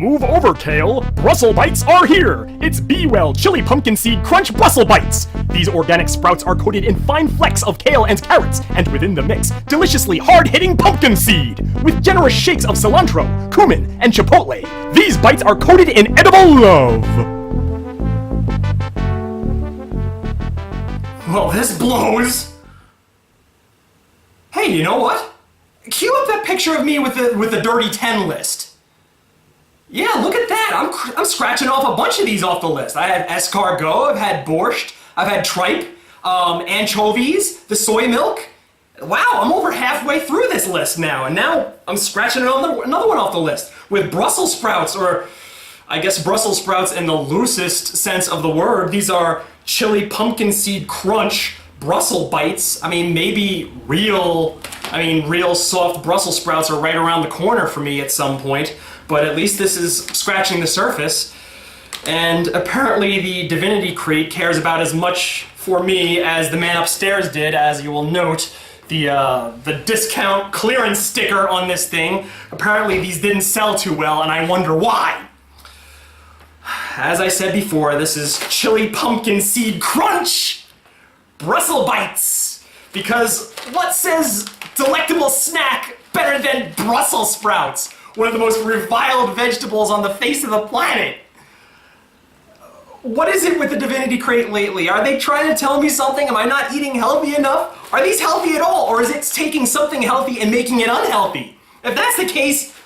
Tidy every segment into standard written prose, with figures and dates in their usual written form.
Move over, Kale. Brussels Bites are here. It's Be Well Chili Pumpkin Seed Crunch Brussels Bites. These organic sprouts are coated in fine flecks of kale and carrots, and within the mix, deliciously hard-hitting pumpkin seed. With generous shakes of cilantro, cumin, and chipotle, these bites are coated in edible love. Well, this blows. Hey, you know what? Cue up that picture of me with the dirty 10 list. Yeah, look at that. I'm scratching off a bunch of these off the list. I had escargot, I've had borscht, I've had tripe, anchovies, the soy milk. Wow, I'm over halfway through this list now, and now I'm scratching another one off the list with Brussels sprouts, or I guess Brussels sprouts in the loosest sense of the word. These are chili pumpkin seed crunch Brussels bites. I mean, maybe real soft Brussels sprouts are right around the corner for me at some point, but at least this is scratching the surface. And apparently the Divinity Crate cares about as much for me as the man upstairs did, as you will note. The discount clearance sticker on this thing. Apparently these didn't sell too well, and I wonder why. As I said before, this is Chili Pumpkin Seed Crunch Brussels Bites. Because what says delectable snack better than Brussels sprouts? One of the most reviled vegetables on the face of the planet. What is it with the Divinity Crate lately? Are they trying to tell me something? Am I not eating healthy enough? Are these healthy at all? Or is it taking something healthy and making it unhealthy? If that's the case,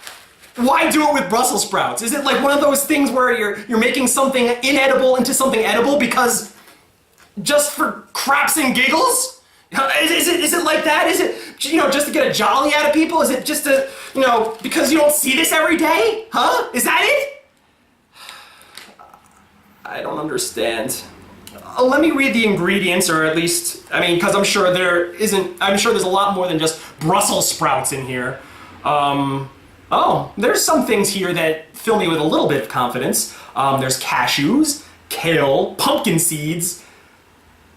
why do it with Brussels sprouts? Is it like one of those things where you're making something inedible into something edible because just for craps and giggles? Is it like that? Is it, just to get a jolly out of people? Is it just to, because you don't see this every day? Huh? Is that it? I don't understand. Let me read the ingredients, or at least, because I'm sure there's a lot more than just Brussels sprouts in here. There's some things here that fill me with a little bit of confidence. There's cashews, kale, pumpkin seeds,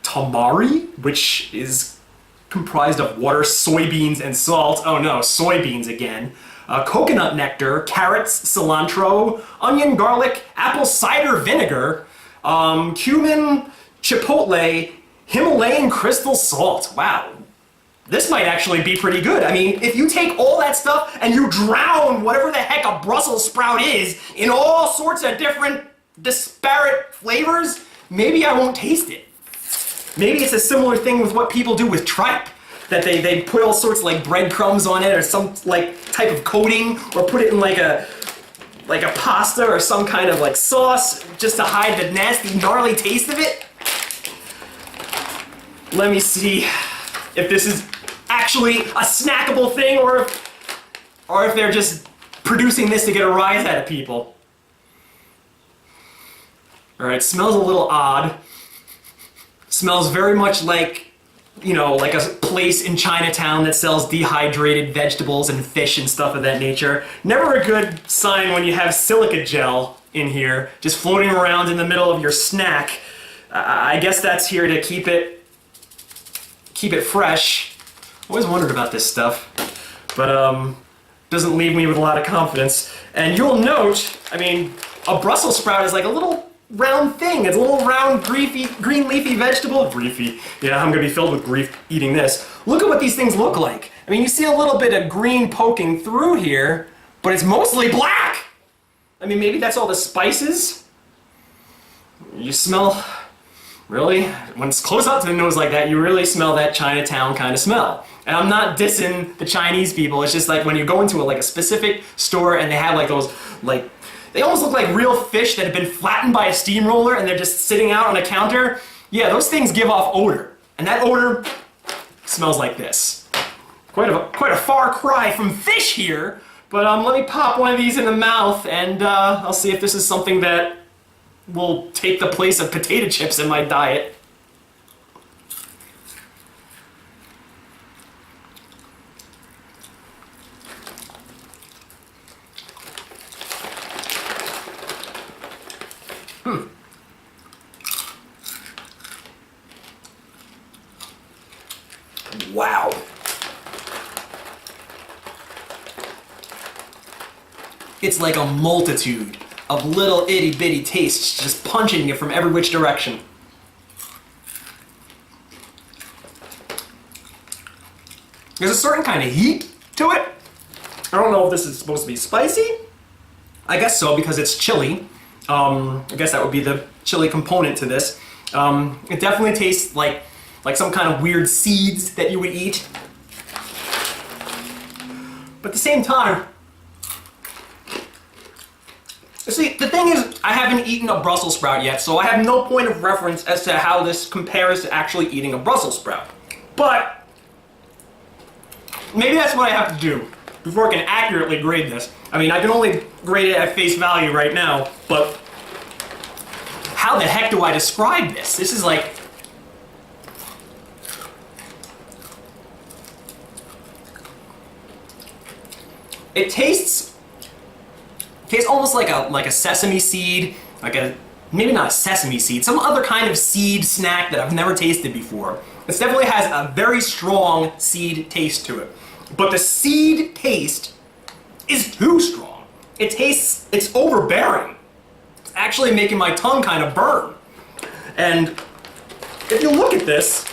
tamari, which is comprised of water, soybeans, and salt. Oh no, soybeans again. Coconut nectar, carrots, cilantro, onion, garlic, apple cider vinegar, cumin, chipotle, Himalayan crystal salt. Wow. This might actually be pretty good. If you take all that stuff and you drown whatever the heck a Brussels sprout is in all sorts of different disparate flavors, maybe I won't taste it. Maybe it's a similar thing with what people do with tripe, that they put all sorts of like breadcrumbs on it or some like type of coating, or put it in like a pasta or some kind of like sauce just to hide the nasty, gnarly taste of it. Let me see if this is actually a snackable thing, or if they're just producing this to get a rise out of people. Alright, smells a little odd. Smells very much like, like a place in Chinatown that sells dehydrated vegetables and fish and stuff of that nature. Never a good sign when you have silica gel in here, just floating around in the middle of your snack. I guess that's here to keep it fresh. Always wondered about this stuff, but doesn't leave me with a lot of confidence. And you'll note, a Brussels sprout is like a little round thing. It's a little round, green leafy vegetable. Griefy. Yeah, I'm gonna be filled with grief eating this. Look at what these things look like. You see a little bit of green poking through here, but it's mostly black. Maybe that's all the spices. You smell, really, when it's close up to the nose like that, you really smell that Chinatown kind of smell. And I'm not dissing the Chinese people. It's just like when you go into a specific store and they have those they almost look like real fish that have been flattened by a steamroller and they're just sitting out on a counter. Yeah, those things give off odor. And that odor smells like this. Quite a far cry from fish here, but let me pop one of these in the mouth and I'll see if this is something that will take the place of potato chips in my diet. Wow. It's like a multitude of little itty bitty tastes just punching you from every which direction. There's a certain kind of heat to it. I don't know if this is supposed to be spicy. I guess so, because it's chili. I guess that would be the chili component to this. It definitely tastes like some kind of weird seeds that you would eat. But at the same time, see, the thing is, I haven't eaten a Brussels sprout yet, so I have no point of reference as to how this compares to actually eating a Brussels sprout. But maybe that's what I have to do before I can accurately grade this. I mean, I can only grade it at face value right now, but how the heck do I describe this? This is like... It tastes almost like a sesame seed, maybe not a sesame seed, some other kind of seed snack that I've never tasted before. This definitely has a very strong seed taste to it. But the seed taste is too strong. It's overbearing. It's actually making my tongue kind of burn. And if you look at this,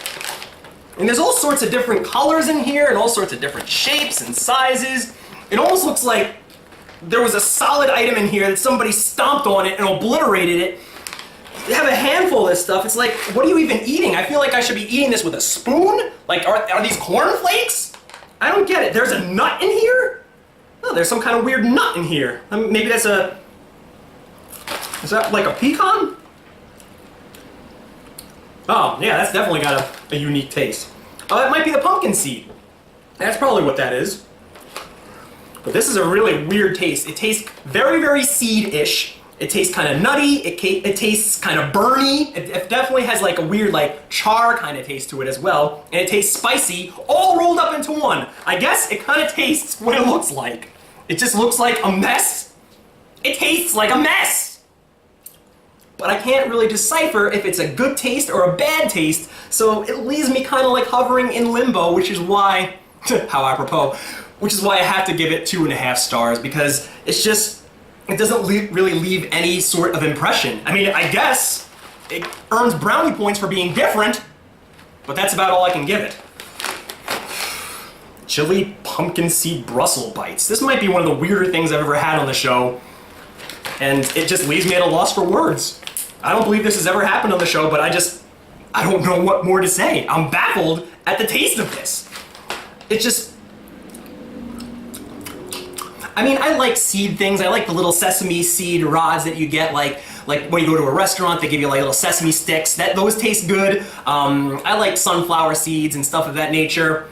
and there's all sorts of different colors in here and all sorts of different shapes and sizes. It almost looks like there was a solid item in here that somebody stomped on it and obliterated it. You have a handful of this stuff. It's like, what are you even eating? I feel like I should be eating this with a spoon? Like, are these cornflakes? I don't get it. There's a nut in here? Oh, there's some kind of weird nut in here. Maybe that's is that like a pecan? Oh, yeah, that's definitely got a unique taste. Oh, that might be the pumpkin seed. That's probably what that is. But this is a really weird taste. It tastes very, very seed-ish. It tastes kind of nutty. It tastes kind of burny. It definitely has like a weird like char kind of taste to it as well. And it tastes spicy, all rolled up into one. I guess it kind of tastes what it looks like. It just looks like a mess. It tastes like a mess. But I can't really decipher if it's a good taste or a bad taste, so it leaves me kind of like hovering in limbo, which is why, how apropos, which is why I have to give it 2.5 stars, because it's just, it doesn't really leave any sort of impression. I mean, I guess it earns brownie points for being different, but that's about all I can give it. Chili pumpkin seed Brussels bites. This might be one of the weirder things I've ever had on the show, and it just leaves me at a loss for words. I don't believe this has ever happened on the show, but I don't know what more to say. I'm baffled at the taste of this. It just... I mean, I like seed things. I like the little sesame seed rods that you get, like when you go to a restaurant, they give you like little sesame sticks. Those taste good. I like sunflower seeds and stuff of that nature.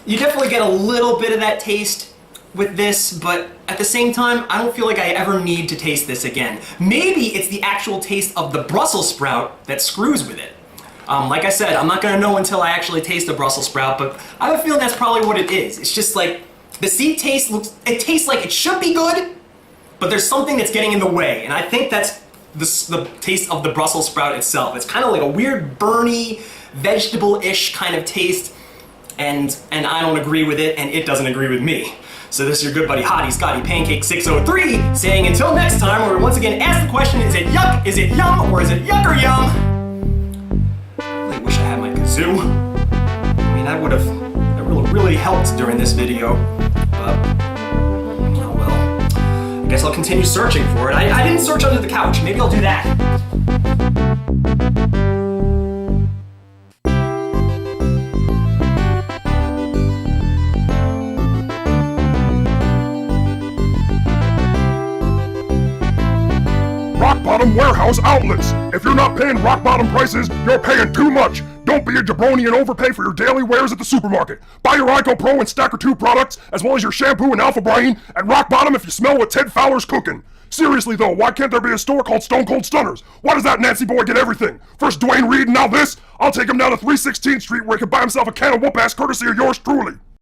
You definitely get a little bit of that taste with this, but at the same time, I don't feel like I ever need to taste this again. Maybe it's the actual taste of the Brussels sprout that screws with it. Like I said, I'm not gonna know until I actually taste the Brussels sprout, but I have a feeling that's probably what it is. It's just like, the seed taste it tastes like it should be good, but there's something that's getting in the way, and I think that's the taste of the Brussels sprout itself. It's kind of like a weird, burny, vegetable-ish kind of taste, and I don't agree with it, and it doesn't agree with me. So this is your good buddy Hottie Scotty Pancake 603 saying until next time, where we once again ask the question, is it yuck, is it yum, or is it yuck or yum? I really wish I had my kazoo. I mean, that would have really helped during this video. But, oh well. I guess I'll continue searching for it. I didn't search under the couch. Maybe I'll do that. Rock Bottom Warehouse Outlets. If you're not paying rock bottom prices, you're paying too much. Don't be a jabroni and overpay for your daily wares at the supermarket. Buy your Ico Pro and Stacker 2 products, as well as your shampoo and Alpha Brain, at Rock Bottom if you smell what Ted Fowler's cooking. Seriously though, why can't there be a store called Stone Cold Stunners? Why does that Nancy boy get everything? First Dwayne Reed and now this? I'll take him down to 316th Street where he can buy himself a can of whoop-ass courtesy of yours truly.